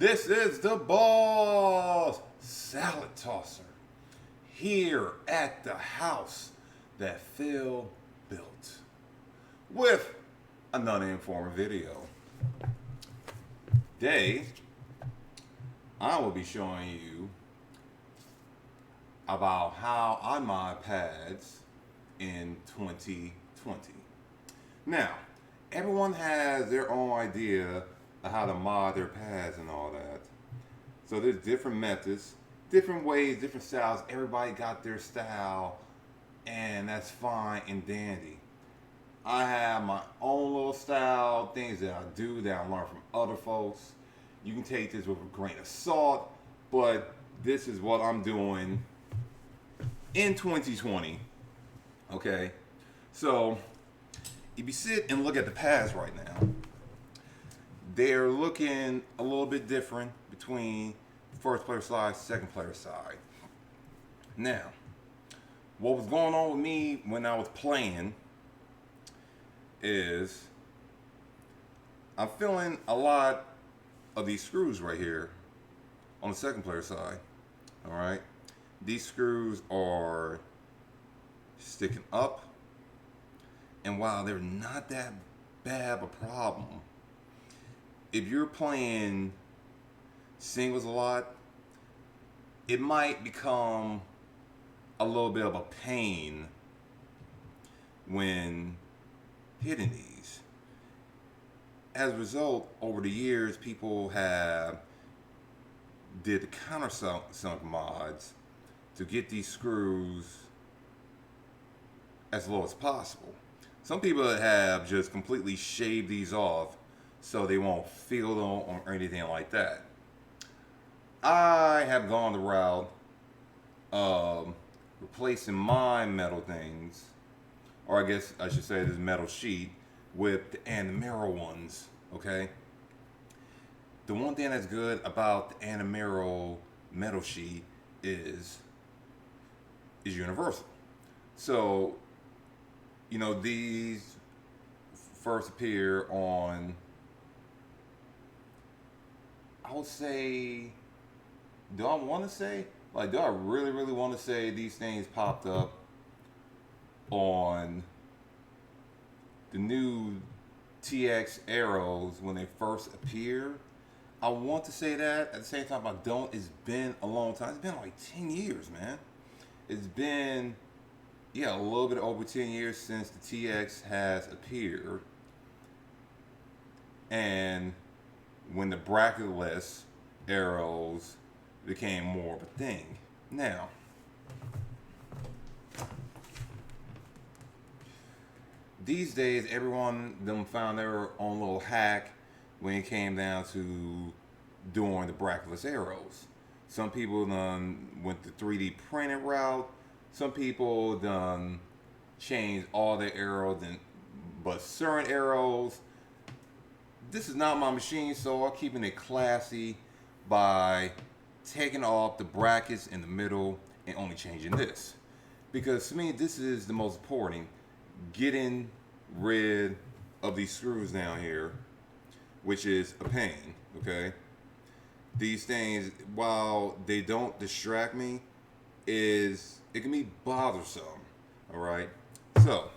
This is the boss salad tosser here at the house that Phil built with another informative video. Today, I will be showing you about how I mod pads in 2020. Now, everyone has their own idea of how to mod their pads and all that. So there's different methods, different ways, different styles. Everybody got their style, and that's fine and dandy. I have my own little style, things that I do that I learned from other folks. You can take this with a grain of salt, but this is what I'm doing in 2020. Okay, so if you sit and look at the pads right now, they're looking a little bit different between first player side, second player side. Now, what was going on with me when I was playing is I'm feeling a lot of these screws right here on the second player side. All right, these screws are sticking up, and while they're not that bad of a problem, if you're playing singles a lot, it might become a little bit of a pain when hitting these. As a result, over the years, people have did the countersunk mods to get these screws as low as possible. Some people have just completely shaved these off so they won't feel them or anything like that. I have gone the route of replacing my metal things, or I guess I should say this metal sheet, with the Anamero ones, okay? The one thing that's good about the Anamero metal sheet is universal. So, you know, these first appear on, I would say, do I really, really want to say these things popped up on the new TX arrows when they first appeared? I want to say that. At the same time, I don't. It's been a long time. It's been like 10 years, man. It's been, a little bit over 10 years since the TX has appeared. And when the bracketless arrows became more of a thing. Now, these days, everyone them found their own little hack when it came down to doing the bracketless arrows. Some people done went the 3D printed route. Some people done changed all their arrows, but certain arrows. This is not my machine, so I'm keeping it classy by taking off the brackets in the middle and only changing this. Because to me, this is the most important. Getting rid of these screws down here, which is a pain, okay? These things, while they don't distract me, it can be bothersome, all right? So,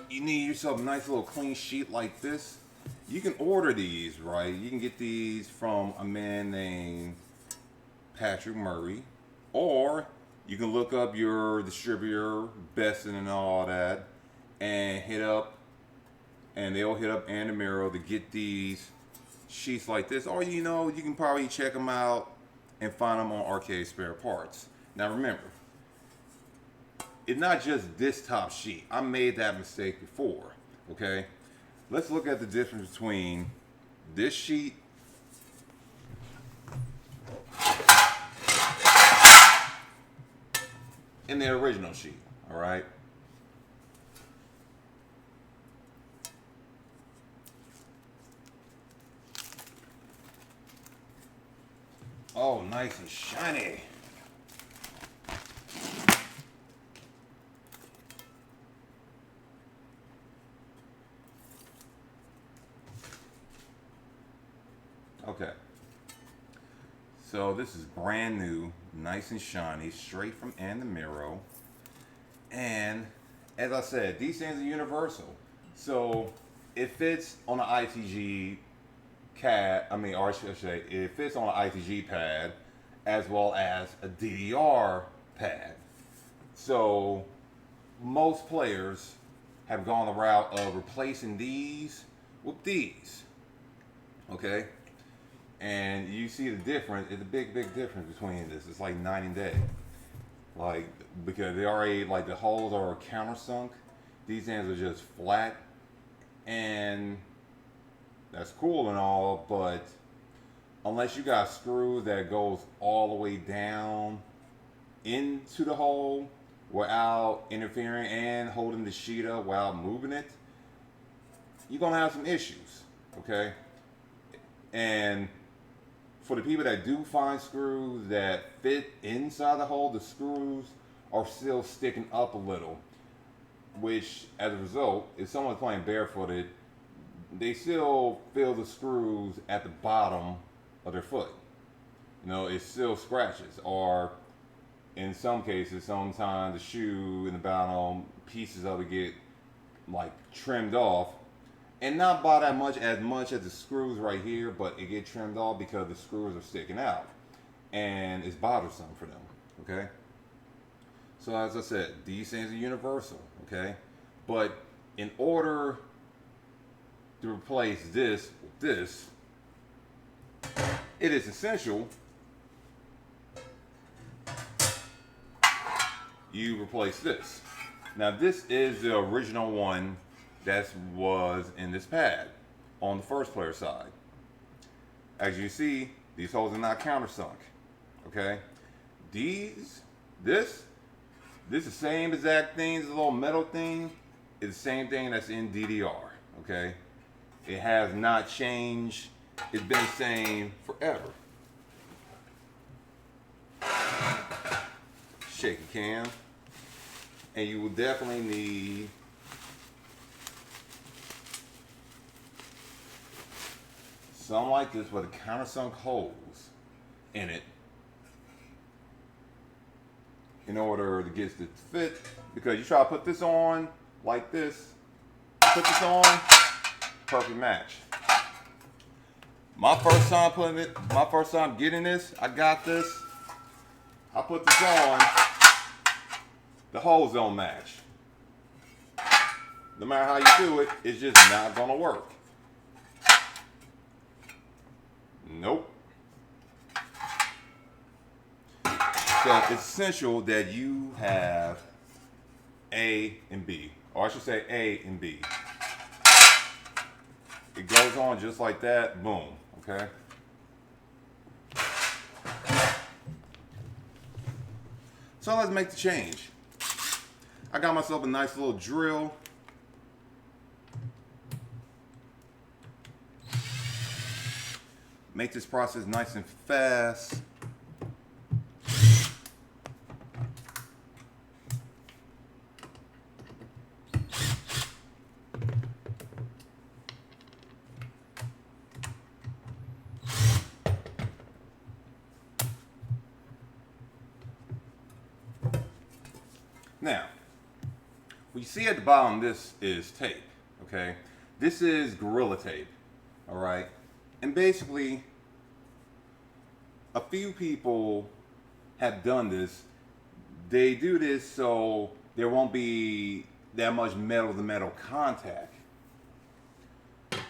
you need yourself a nice little clean sheet like this. You can order these, right? You can get these from a man named Patrick Murray, or you can look up your distributor, Besson and all that, and they'll hit up Anamero to get these sheets like this. Or you can probably check them out and find them on Arcade Spare Parts. Now remember, it's not just this top sheet. I made that mistake before, okay? Let's look at the difference between this sheet and the original sheet, all right? Oh, nice and shiny. Okay. So this is brand new, nice and shiny, straight from Miro. And as I said, these things are universal. So it fits on an ITG CAD, or I should say, it fits on an ITG pad as well as a DDR pad. So most players have gone the route of replacing these with these. Okay? And you see the difference. It's a big difference between this. It's like night and day. Like, because they already, like, the holes are countersunk. These ends are just flat. And that's cool and all, but unless you got screws that goes all the way down into the hole without interfering and holding the sheet up while moving it, you're gonna have some issues. Okay? And for the people that do find screws that fit inside the hole, the screws are still sticking up a little, which as a result, if someone's playing barefooted, they still feel the screws at the bottom of their foot. You know, it still scratches, or in some cases, sometimes the shoe and the bottom pieces of it get like trimmed off, and not by that much as the screws right here, but it get trimmed off because the screws are sticking out, and it's bothersome for them. Okay. So as I said, these things are universal. Okay, but in order to replace this with this, it is essential you replace this. Now this is the original one that was in this pad on the first player side. As you see, these holes are not countersunk. Okay, this is the same exact thing. This little metal thing is the same thing that's in DDR. Okay, it has not changed. It's been the same forever. Shaky cam. And you will definitely need something like this with a countersunk holes in it in order to get it to fit. Because you try to put this on like this, put this on, perfect match. My first time getting this, I got this, I put this on, the holes don't match. No matter how you do it, it's just not gonna work. Nope. So it's essential that you have A and B, or I should say A and B. It goes on just like that, boom, okay? So let's make the change. I got myself a nice little drill. Make this process nice and fast. Now, what you see at the bottom, this is tape, okay? This is Gorilla Tape, all right? And basically, a few people have done this. They do this so there won't be that much metal-to-metal contact.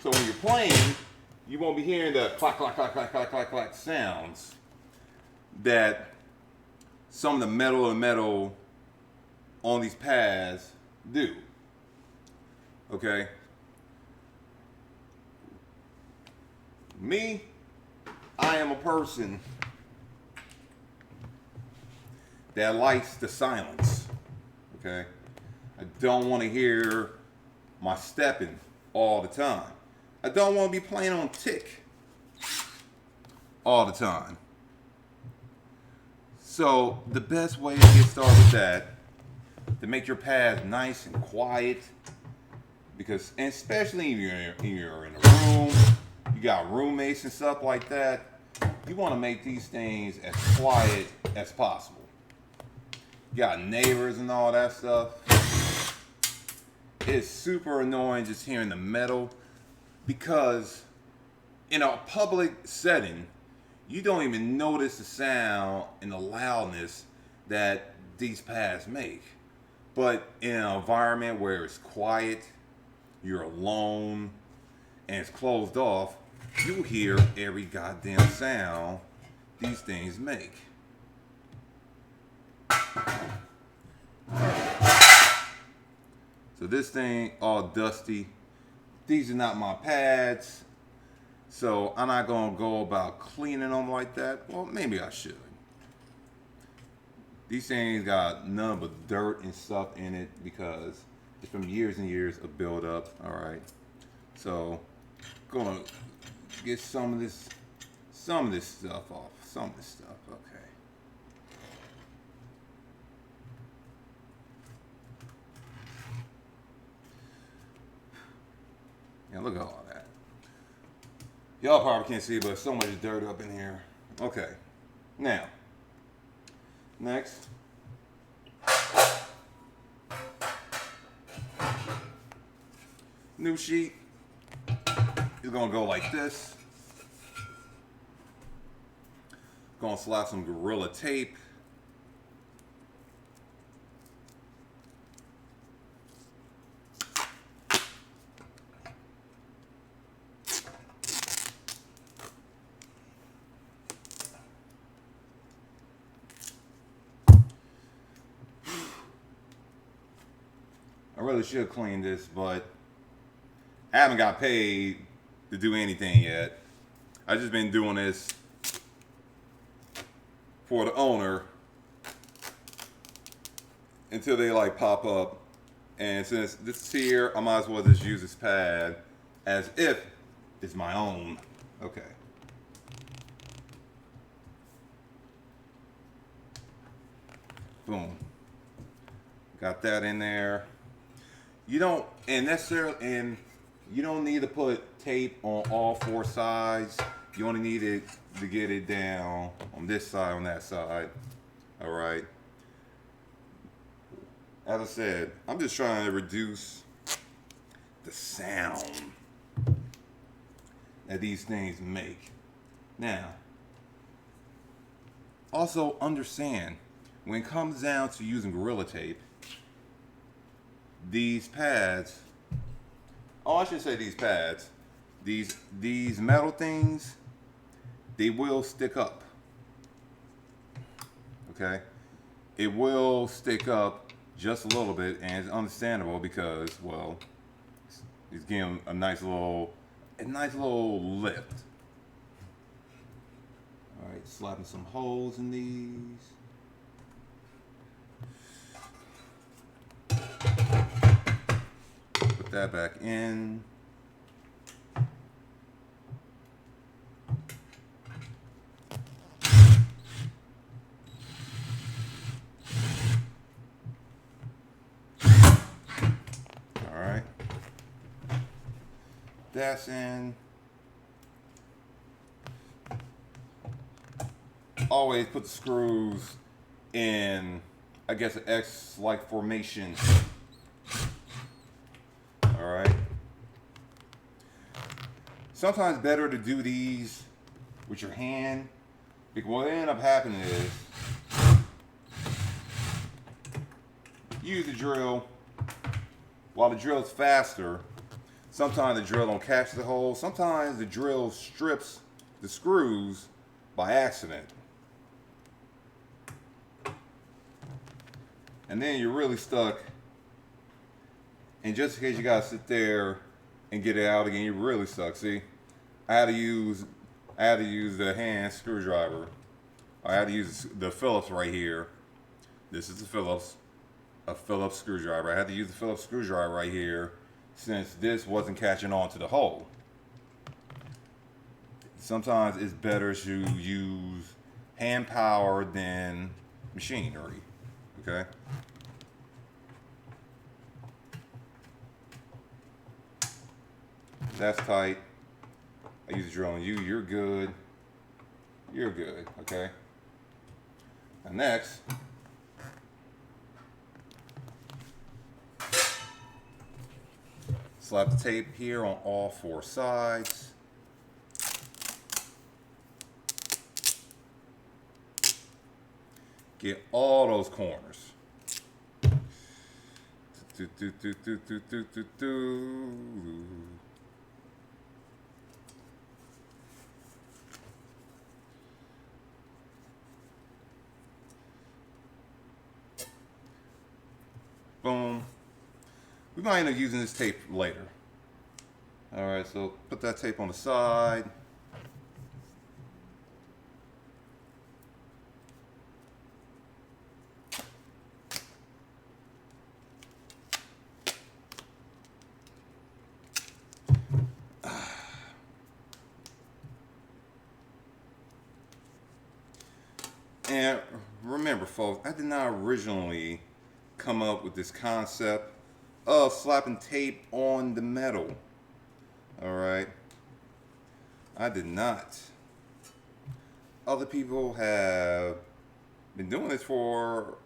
So when you're playing, you won't be hearing the clack, clack, clack, clack, clack, clack, clack sounds that some of the metal-to-metal on these pads do. Okay? Me, I am a person that likes the silence. Okay? I don't want to hear my stepping all the time. I don't want to be playing on tick all the time. So the best way to get started with that, to make your pads nice and quiet, because especially if you're in a room, you got roommates and stuff like that, you want to make these things as quiet as possible. You got neighbors and all that stuff. It's super annoying just hearing the metal, because in a public setting, you don't even notice the sound and the loudness that these pads make. But in an environment where it's quiet, you're alone, and it's closed off, you hear every goddamn sound these things make. So this thing all dusty. These are not my pads, so I'm not gonna go about cleaning them like that. Well, maybe I should. These things got none but dirt and stuff in it because it's from years and years of buildup. All right, so gonna get some of this stuff off. Some of this stuff, okay. Yeah, look at all that. Y'all probably can't see, but so much dirt up in here. Okay, now, next. New sheet is gonna go like this. Gonna slap some Gorilla tape. I really should clean this, but I haven't got paid to do anything yet. I just been doing this for the owner until they like pop up. And since this is here, I might as well just use this pad as if it's my own. Okay. Boom. Got that in there. You don't you don't need to put tape on all four sides. You only need it to get it down on this side, on that side. All right. As I said, I'm just trying to reduce the sound that these things make. Now, also understand, when it comes down to using Gorilla Tape, these pads, I should say these pads, these metal things, they will stick up. Okay? It will stick up just a little bit, and it's understandable because, well, it's getting a nice little lift. All right, slapping some holes in these. Put that back in. All right. That's in. Always put the screws in, I guess, an X-like formation. All right. Sometimes better to do these with your hand, because what end up happening is you use the drill. While the drill is faster, sometimes the drill don't catch the hole. Sometimes the drill strips the screws by accident. And then you're really stuck. And just in case you gotta sit there and get it out again, you're really stuck. See, I had to use the hand screwdriver. I had to use the Phillips right here. This is the Phillips, a Phillips screwdriver. I had to use the Phillips screwdriver right here since this wasn't catching on to the hole. Sometimes it's better to use hand power than machinery. Okay. That's tight. I use a drill on you. You're good. You're good. Okay. And next, slap the tape here on all 4 sides. Get all those corners. Boom. We might end up using this tape later. All right, so put that tape on the side. And remember, folks, I did not originally come up with this concept of slapping tape on the metal. All right, I did not. Other people have been doing this for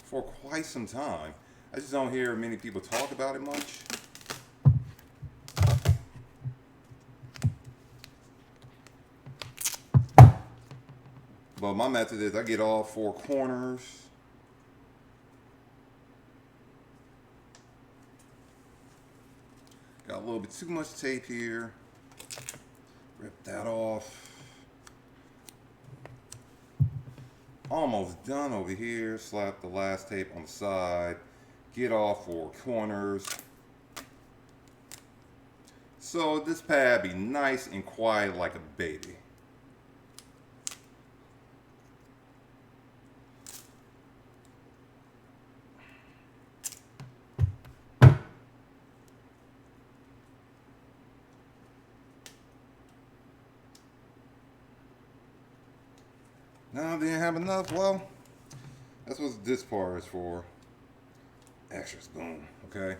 quite some time. I just don't hear many people talk about it much. But my method is I get all 4 corners. Got a little bit too much tape here. Rip that off. Almost done over here. Slap the last tape on the side. Get all 4 corners. So this pad be nice and quiet like a baby. No, didn't have enough. Well, that's what this part is for. Extras, boom. Okay.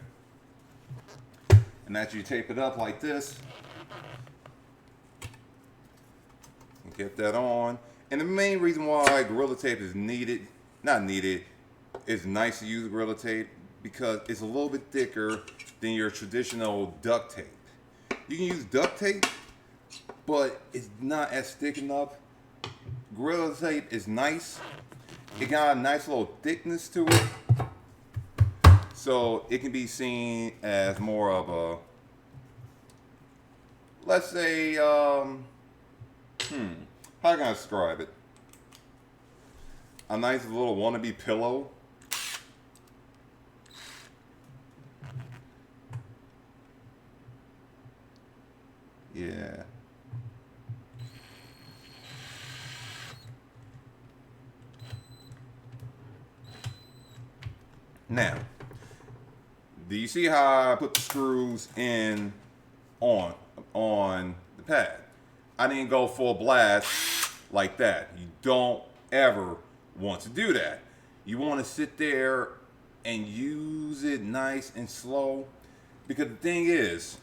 And after you tape it up like this, and get that on. And the main reason why Gorilla Tape is needed, not needed, it's nice to use Gorilla Tape because it's a little bit thicker than your traditional duct tape. You can use duct tape, but it's not as thick enough. Gorilla Tape is nice. It got a nice little thickness to it. So it can be seen as more of a, let's say, how can I describe it? A nice little wannabe pillow. Yeah. Now, do you see how I put the screws in on the pad? I didn't go full blast like that. You don't ever want to do that. You want to sit there and use it nice and slow, because the thing is,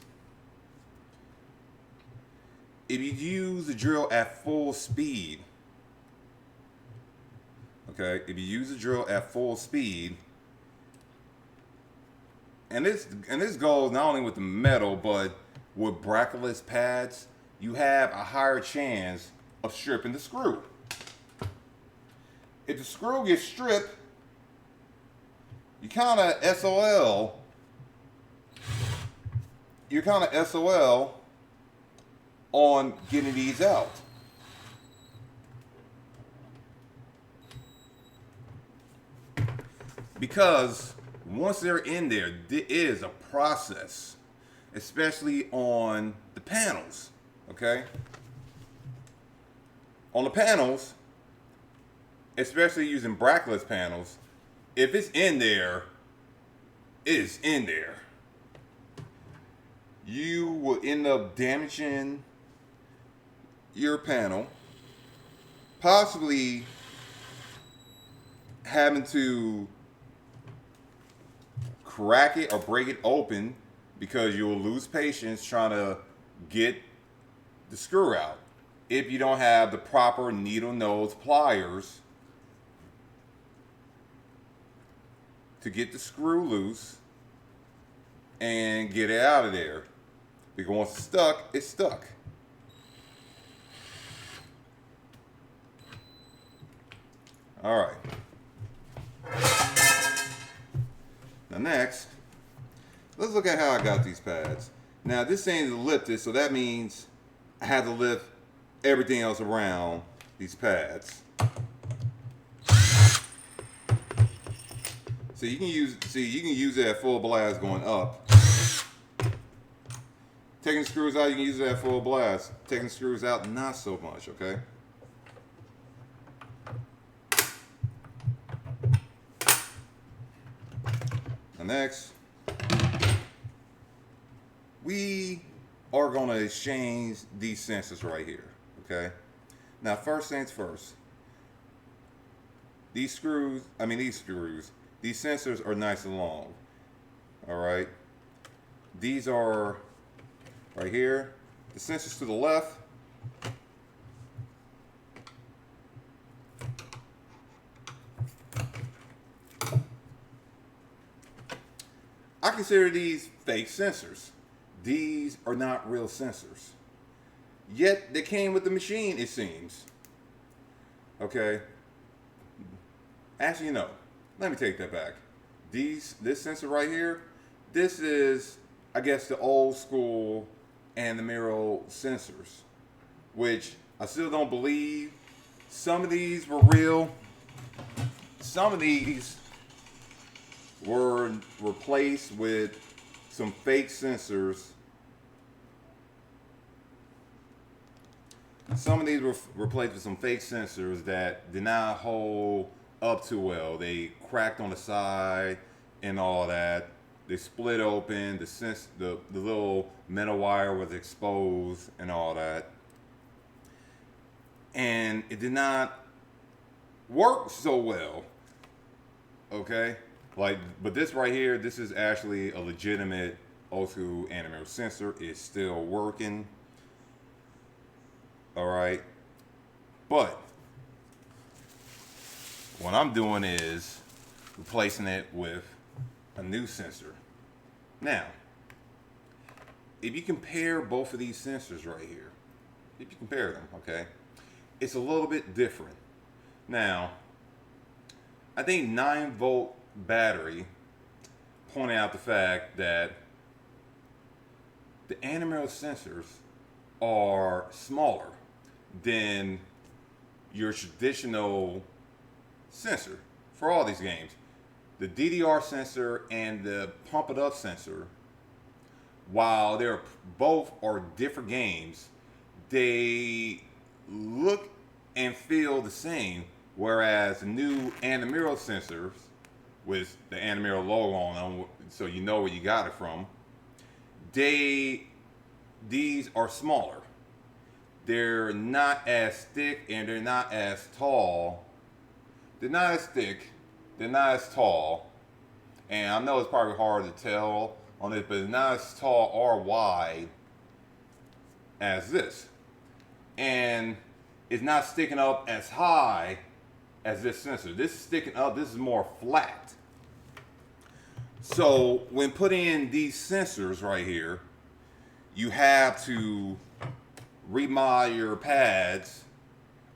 if you use the drill at full speed, okay, if you use the drill at full speed, and this goes not only with the metal, but with bracketless pads, you have a higher chance of stripping the screw. If the screw gets stripped, you kind of SOL. You're kind of SOL on getting these out. Because once they're in there, there is a process, especially on the panels, okay? On the panels, especially using bracketless panels, if it's in there, it is in there. You will end up damaging your panel, possibly having to crack it or break it open because you'll lose patience trying to get the screw out if you don't have the proper needle nose pliers to get the screw loose and get it out of there. Because once it's stuck, it's stuck. All right. Now next, let's look at how I got these pads. Now this thing is lifted, so that means I had to lift everything else around these pads. So you can use it at full blast going up. Taking the screws out, you can use it at full blast. Taking the screws out, not so much, okay? Now next, we are going to exchange these sensors right here, okay? Now first things first, these sensors are nice and long, all right? These are right here. The sensors to the left, I consider these fake sensors. These are not real sensors. Yet they came with the machine, it seems. Okay. Actually, no. Let me take that back. This sensor right here, this is, I guess, the old school Animero sensors, which I still don't believe. Some of these were real. Some of these were replaced with some fake sensors. Some of these were replaced with some fake sensors that did not hold up too well. They cracked on the side and all that. They split open. The little metal wire was exposed and all that. And it did not work so well. Okay? But this right here, this is actually a legitimate old school Animero sensor. It's still working. All right. But what I'm doing is replacing it with a new sensor. Now, if you compare both of these sensors right here, if you compare them, okay, it's a little bit different. Now, I think 9-volt battery pointed out the fact that the Animero sensors are smaller than your traditional sensor for all these games. The DDR sensor and the pump it up sensor, while they're both are different games, they look and feel the same. Whereas the new Animero sensors with the Animero logo on them, so you know where you got it from, these are smaller. They're not as thick and they're not as tall. They're not as thick. They're not as tall. And I know it's probably hard to tell on this, but it's not as tall or wide as this. And it's not sticking up as high as this sensor. This is sticking up. This is more flat. So when putting in these sensors right here, you have to remod your pads,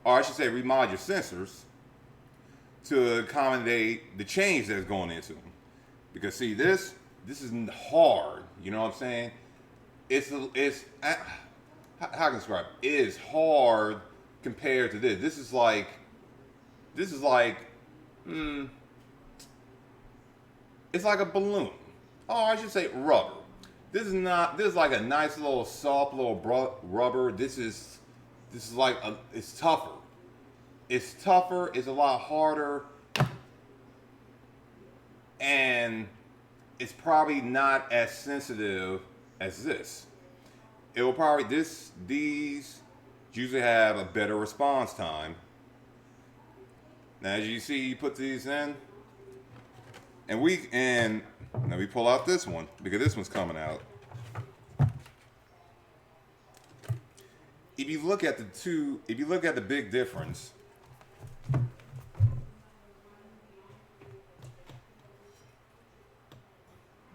or I should say remod your sensors to accommodate the change that's going into them. Because see, this is hard. You know what I'm saying? It's how can I describe it? It is hard compared to this. This is like it's like a balloon. Oh, I should say rubber. This is like a nice little soft little rubber. This is like it's tougher. It's tougher. It's a lot harder, and it's probably not as sensitive as this. It will probably these usually have a better response time. Now, as you see, you put these in, and now we pull out this one because this one's coming out. if you look at the two, if you look at the big difference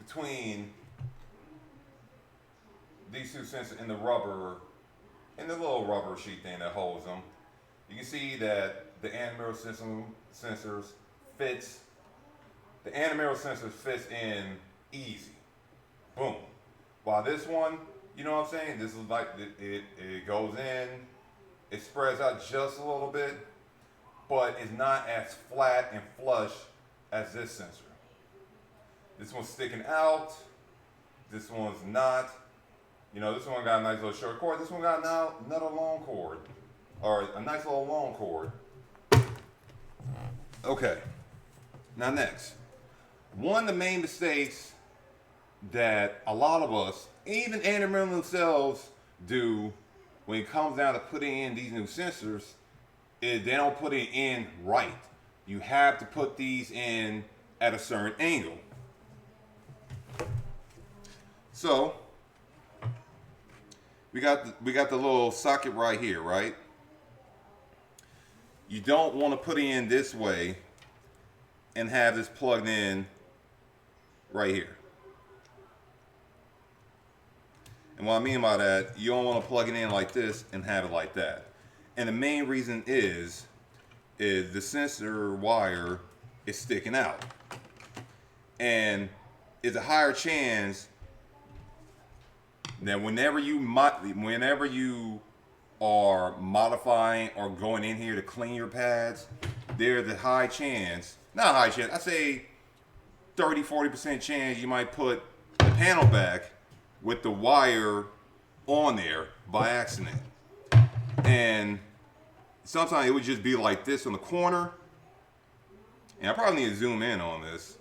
between these two sensors and the rubber, and the little rubber sheet thing that holds them, you can see that the antimirror sensors fits. The antimirror sensors fits in easy, boom. While this one, you know what I'm saying? This is like it goes in, it spreads out just a little bit, but it's not as flat and flush as this sensor. This one's sticking out. This one's not. You know, this one got a nice little short cord. This one got another long cord, or a nice little long cord. Okay. Now next, one of the main mistakes that a lot of us, even antimirror themselves, do when it comes down to putting in these new sensors is they don't put it in right. You have to put these in at a certain angle. So we got the little socket right here, right? You don't want to put it in this way and have this plugged in right here. And what I mean by that, you don't want to plug it in like this and have it like that. And the main reason is the sensor wire is sticking out. And it's a higher chance that whenever you are modifying or going in here to clean your pads, there's a high chance, not a high chance, I say 30-40% chance you might put the panel back with the wire on there by accident. And sometimes it would just be like this on the corner. And I probably need to zoom in on this.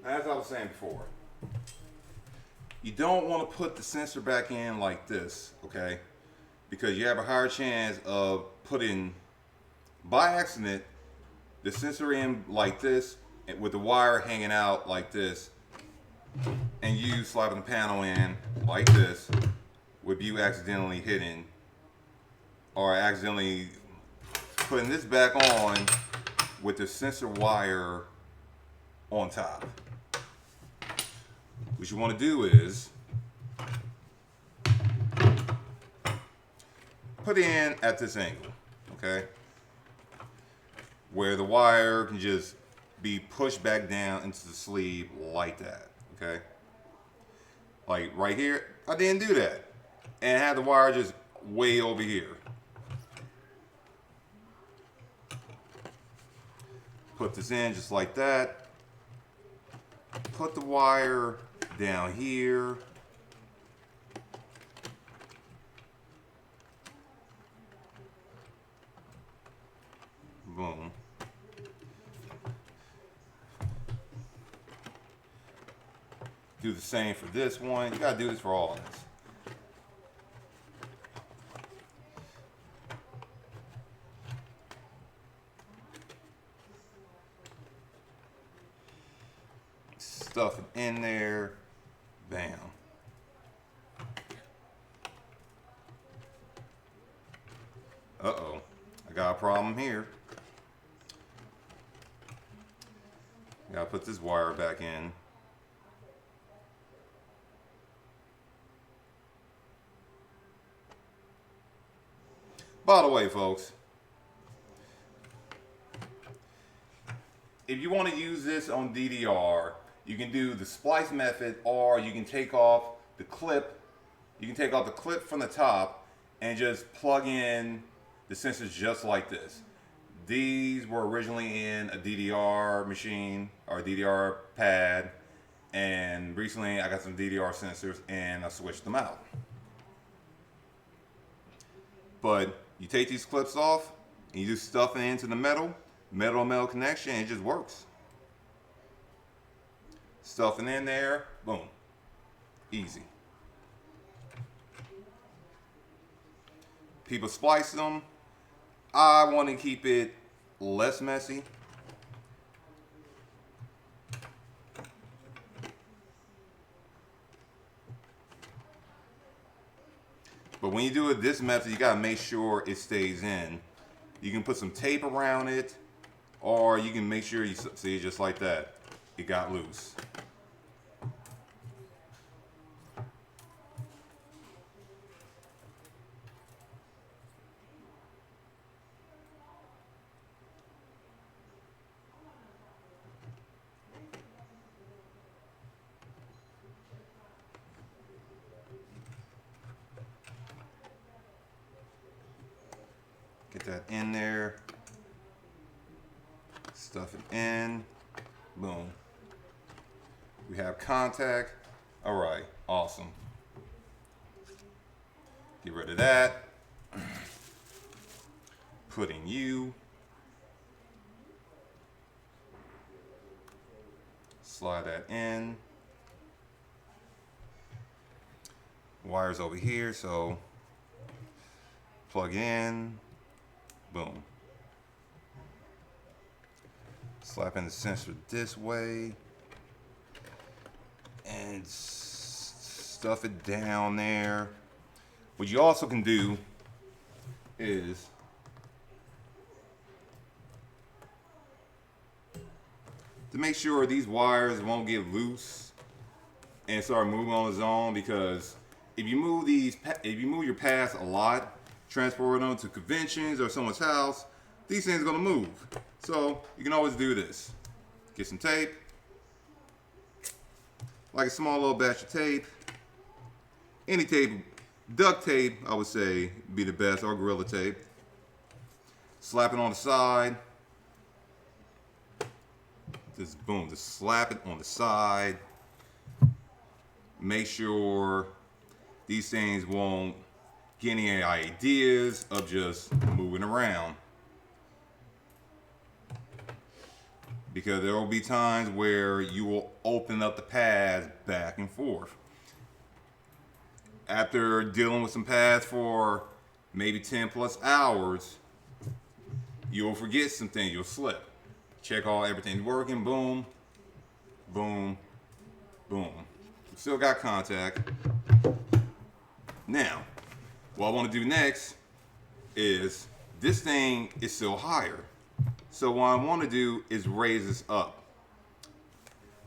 As I was saying before, you don't want to put the sensor back in like this, okay? Because you have a higher chance of putting, by accident, the sensor in like this with the wire hanging out like this, and you slapping the panel in like this with you accidentally hitting or accidentally putting this back on with the sensor wire on top. What you want to do is put it in at this angle, okay? Where the wire can just be pushed back down into the sleeve like that, okay? Like right here, I didn't do that. And I had the wire just way over here. Put this in just like that. Put the wire down here. Boom. Do the same for this one. You gotta do this for all of this. Stuff it in there. Bam. Uh-oh. I got a problem here. Gotta put this wire back in. By the way, folks, if you want to use this on DDR, you can do the splice method, or you can take off the clip. You can take off the clip from the top and just plug in the sensors just like this. These were originally in a DDR machine or DDR pad, and recently I got some DDR sensors and I switched them out. But you take these clips off and you just stuff it into the metal metal connection, and it just works. Stuffing in there, boom, easy. People splice them. I want to keep it less messy. But when you do it this method, you gotta make sure it stays in. You can put some tape around it, or you can make sure you see, just like that, it got loose. Get that in there. Stuff it in. Boom. We have contact. All right, awesome. Get rid of that. Put in you. Slide that in. Wires over here, so plug in. Boom. Slap in the sensor this way and stuff it down there. What you also can do is to make sure these wires won't get loose and start moving on its own, because if you move your pads a lot, transport them to conventions or someone's house, these things are gonna move. So you can always do this. Get some tape, like a small little batch of tape. Any tape, duct tape, I would say, be the best, or Gorilla tape. Slap it on the side. Just boom, just slap it on the side. Make sure these things won't get any ideas of just moving around, because there will be times where you will open up the pads back and forth. After dealing with some pads for maybe 10 plus hours, you'll forget some things, you'll slip. Check all everything's working, boom, boom, boom. Still got contact. Now, what I want to do next is, this thing is still higher. So what I want to do is raise this up.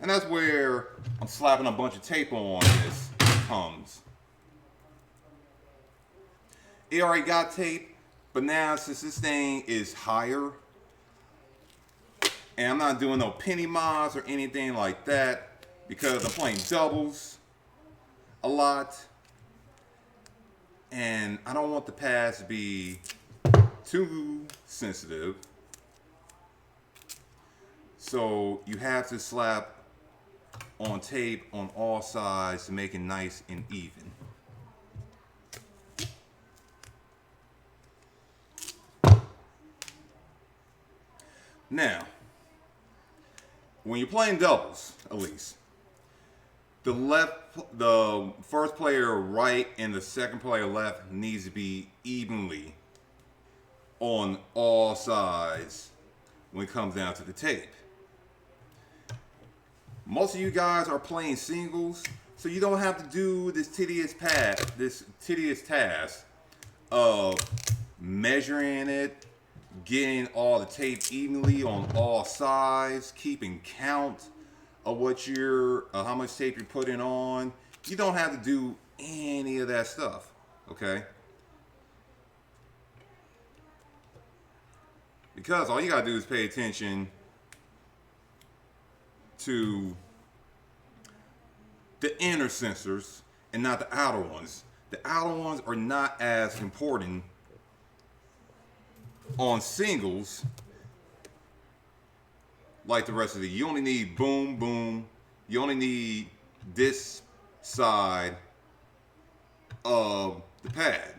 And that's where I'm slapping a bunch of tape on this comes. It already got tape, but now since this thing is higher, and I'm not doing no penny mods or anything like that, because I'm playing doubles a lot, and I don't want the pads to be too sensitive. So you have to slap on tape on all sides to make it nice and even. Now, when you're playing doubles, at least, the first player right and the second player left needs to be evenly on all sides when it comes down to the tape. Most of you guys are playing singles, so you don't have to do this tedious task of measuring it, getting all the tape evenly on all sides, keeping count of what how much tape you're putting on. You don't have to do any of that stuff, okay? Because all you gotta do is pay attention to the inner sensors and not the outer ones. The outer ones are not as important on singles like the rest of the. You only need boom, boom. You only need this side of the pad.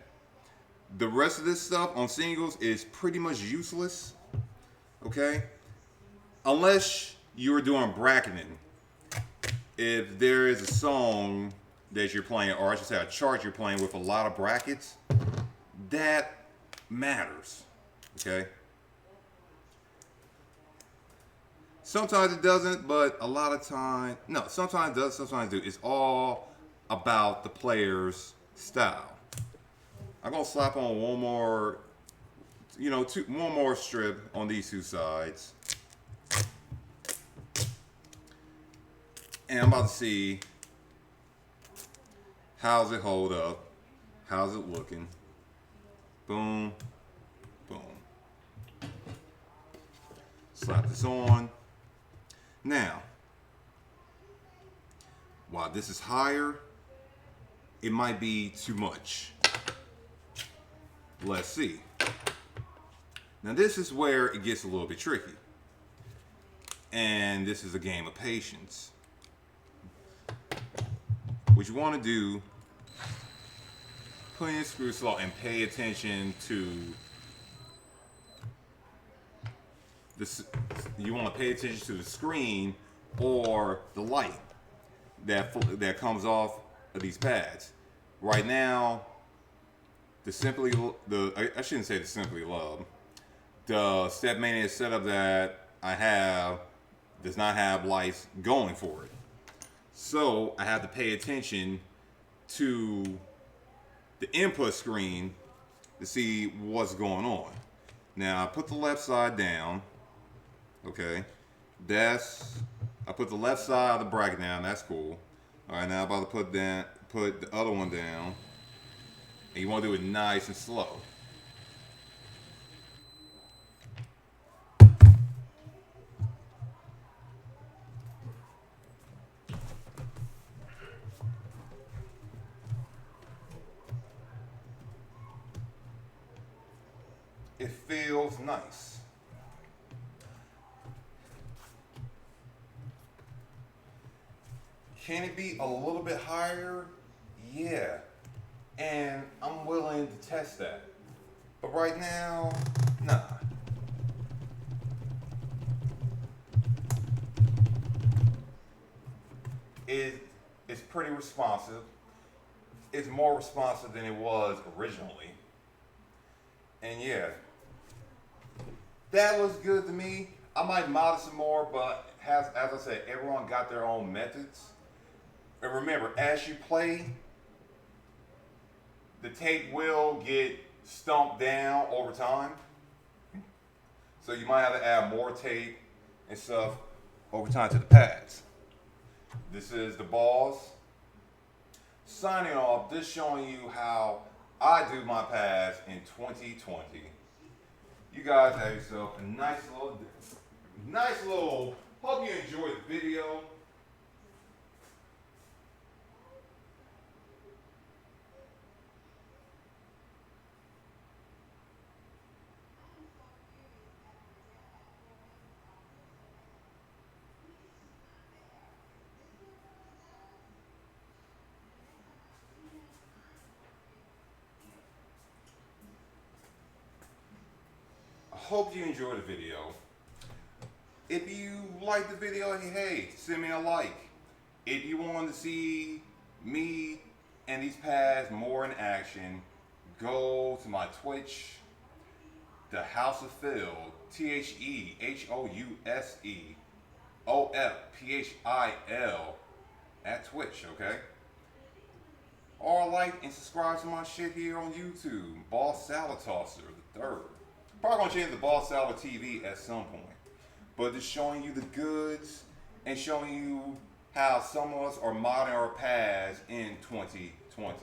The rest of this stuff on singles is pretty much useless, okay? Unless you're doing bracketing. If there is a song that you're playing, or I should say a chart you're playing with a lot of brackets, that matters, okay? Sometimes it doesn't, but a lot of time, no, sometimes it does, sometimes it do. It's all about the player's style. I'm gonna slap on one more, one more strip on these two sides. And I'm about to see how's it hold up, how's it looking. Boom, boom. Slap this on. Now, while this is higher, it might be too much. Let's see. Now this is where it gets a little bit tricky. And this is a game of patience. What you want to do, put in your screw slot and pay attention to this. You want to pay attention to the screen or the light that comes off of these pads. Right now, I shouldn't say the Simply Love. The Step Mania setup that I have does not have lights going for it. So I have to pay attention to the input screen to see what's going on. Now I put the left side down. Okay, I put the left side of the bracket down. That's cool. All right, now I'm about to put the other one down. And you want to do it nice and slow. It feels nice. Can it be a little bit higher? Yeah. And I'm willing to test that. But right now, nah. It's pretty responsive. It's more responsive than it was originally. And yeah, that looks good to me. I might mod it some more, but as I said, everyone got their own methods. And remember, as you play, the tape will get stumped down over time. So you might have to add more tape and stuff over time to the pads. This is the balls. Signing off, just showing you how I do my pads in 2020. You guys have yourself a nice little, hope you enjoyed the video. Hope you enjoyed the video. If you liked the video, hey, send me a like. If you want to see me and these pads more in action, go to my Twitch, The House of Phil, TheHouseOfPhil at Twitch, okay? Or like and subscribe to my shit here on YouTube, Boss Salad Tosser the Third. Probably gonna change the ball salva TV at some point. But just showing you the goods and showing you how some of us are modding our pads in 2020.